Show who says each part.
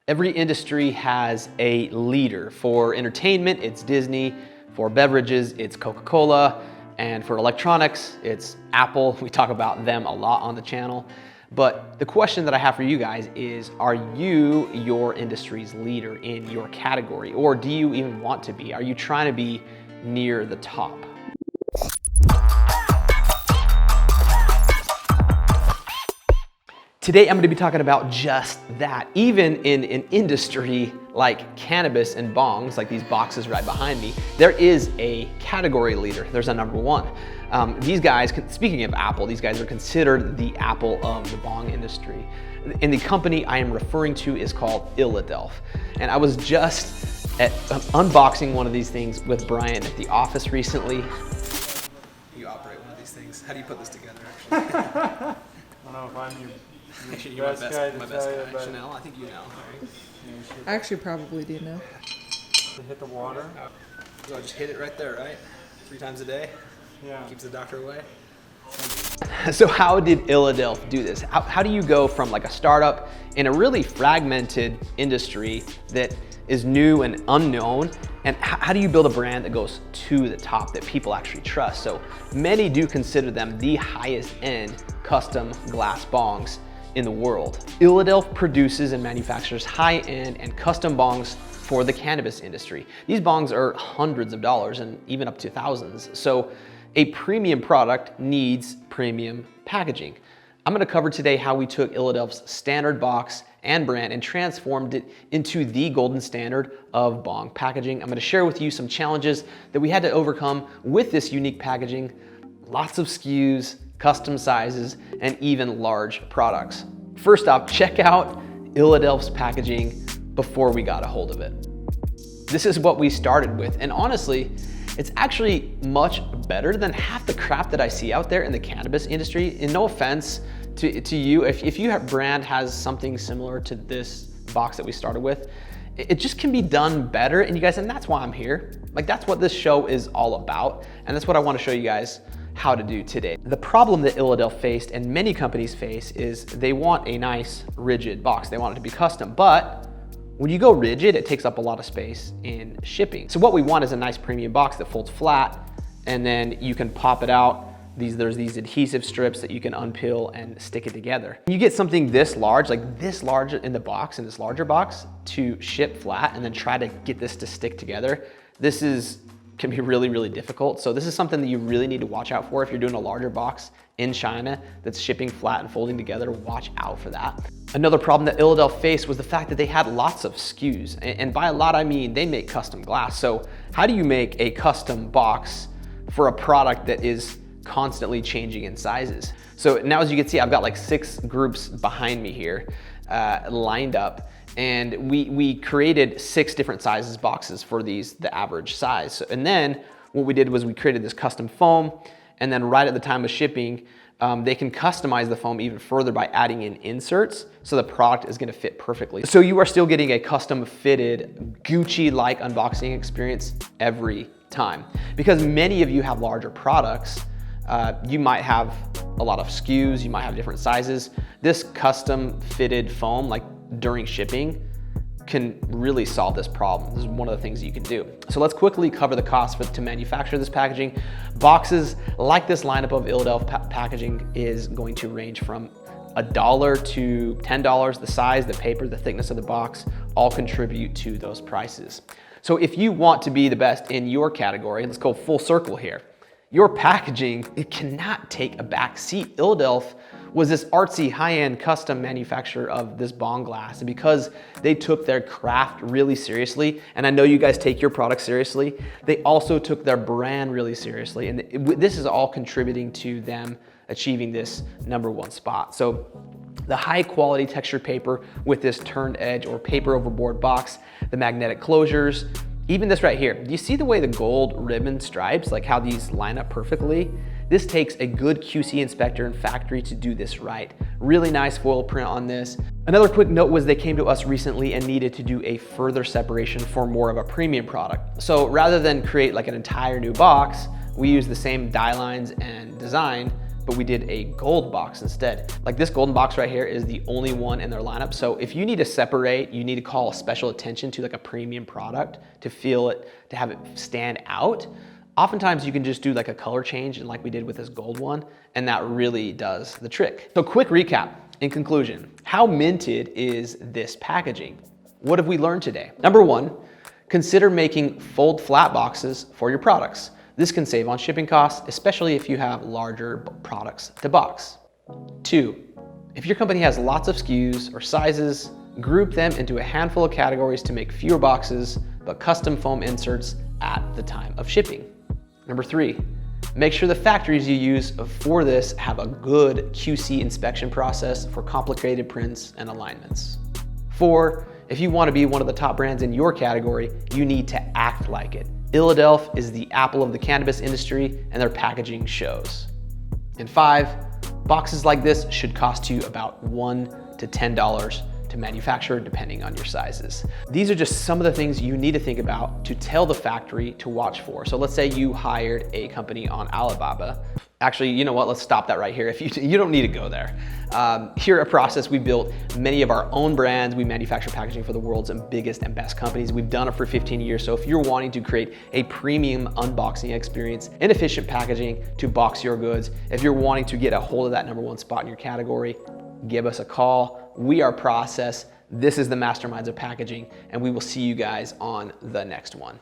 Speaker 1: Every industry has a leader. For entertainment, it's Disney. For beverages, it's Coca-Cola. And for electronics, it's Apple. We talk about them a lot on the channel. But the question that I have for you guys is, are you your industry's leader in your category? Or do you even want to be? Are you trying to be near the top? Today, I'm going to be talking about just that. Even in an industry like cannabis and bongs, like these boxes right behind me, there is a category leader. There's a number one. These guys, speaking of Apple, these guys are considered the Apple of the bong industry. And the company I am referring to is called illadelph. And I was just unboxing one of these things with Brian at the office recently. You operate one of these things. How do you put this together, actually?
Speaker 2: I don't know if I'm your
Speaker 1: Actually, you're my best guy. Chanel, I think you know. Right?
Speaker 3: I actually probably do know.
Speaker 2: To hit the water.
Speaker 1: So I just hit it right there, right? 3 times a day?
Speaker 2: Yeah.
Speaker 1: Keeps the doctor away? So how did illadelph do this? How do you go from like a startup in a really fragmented industry that is new and unknown, and how do you build a brand that goes to the top that people actually trust? So many do consider them the highest end custom glass bongs in the world. Illadelph produces and manufactures high-end and custom bongs for the cannabis industry. These bongs are hundreds of dollars and even up to thousands. So a premium product needs premium packaging. I'm gonna cover today how we took illadelph's standard box and brand and transformed it into the golden standard of bong packaging. I'm gonna share with you some challenges that we had to overcome with this unique packaging, lots of SKUs, custom sizes, and even large products. First off, check out illadelph's packaging before we got a hold of it. This is what we started with, and honestly, it's actually much better than half the crap that I see out there in the cannabis industry. And no offense to you, if your brand has something similar to this box that we started with, it just can be done better. And you guys, and that's why I'm here. Like, that's what this show is all about. And that's what I want to show you guys how to do today. The problem that illadelph faced and many companies face is they want a nice rigid box. They want it to be custom, but when you go rigid, it takes up a lot of space in shipping. So what we want is a nice premium box that folds flat, and then you can pop it out. There's these adhesive strips that you can unpeel and stick it together. You get something this large, like this large in the box, in this larger box, to ship flat and then try to get this to stick together. Can be really, really difficult. So this is something that you really need to watch out for if you're doing a larger box in China that's shipping flat and folding together. Watch out for that. Another problem that illadelph faced was the fact that they had lots of SKUs. And by a lot, I mean they make custom glass. So how do you make a custom box for a product that is constantly changing in sizes? So now, as you can see, I've got like 6 groups behind me here lined up. And we created 6 different sizes boxes for these, the average size. So, and then what we did was we created this custom foam, and then right at the time of shipping, they can customize the foam even further by adding in inserts, so the product is gonna fit perfectly. So you are still getting a custom fitted Gucci-like unboxing experience every time. Because many of you have larger products, you might have a lot of SKUs, you might have different sizes. This custom fitted foam, like during shipping, can really solve this problem. This is one of the things you can do. So let's quickly cover the cost to manufacture this packaging. Boxes like this lineup of illadelph packaging is going to range from $1 to $10. The size, the paper, the thickness of the box all contribute to those prices. So if you want to be the best in your category, let's go full circle here. Your packaging, it cannot take a back seat. Illadelph was this artsy, high-end custom manufacturer of this bong glass. And because they took their craft really seriously, and I know you guys take your product seriously, they also took their brand really seriously. And this is all contributing to them achieving this #1 spot. So the high quality textured paper with this turned edge or paper overboard box, the magnetic closures, even this right here. Do you see the way the gold ribbon stripes, like how these line up perfectly? This takes a good QC inspector and factory to do this right. Really nice foil print on this. Another quick note was they came to us recently and needed to do a further separation for more of a premium product. So rather than create like an entire new box, we use the same die lines and design, but we did a gold box instead. Like this golden box right here is the only one in their lineup. So if you need to separate, you need to call special attention to like a premium product to feel it, to have it stand out. Oftentimes you can just do like a color change and like we did with this gold one, and that really does the trick. So quick recap, in conclusion, how minted is this packaging? What have we learned today? Number one, consider making fold flat boxes for your products. This can save on shipping costs, especially if you have larger products to box. Two, if your company has lots of SKUs or sizes, group them into a handful of categories to make fewer boxes, but custom foam inserts at the time of shipping. Number three, make sure the factories you use for this have a good QC inspection process for complicated prints and alignments. Four, if you want to be one of the top brands in your category, you need to act like it. illadelph is the Apple of the cannabis industry, and their packaging shows. And five, boxes like this should cost you about $1 to $10 to manufacture, depending on your sizes. These are just some of the things you need to think about to tell the factory to watch for. So let's say you hired a company on Alibaba. Actually, you know what? Let's stop that right here. If you don't need to go there. Here at Process, we built many of our own brands. We manufacture packaging for the world's biggest and best companies. We've done it for 15 years. So if you're wanting to create a premium unboxing experience and efficient packaging to box your goods, if you're wanting to get a hold of that number one spot in your category, give us a call. We are Process. This is the masterminds of packaging, and we will see you guys on the next one.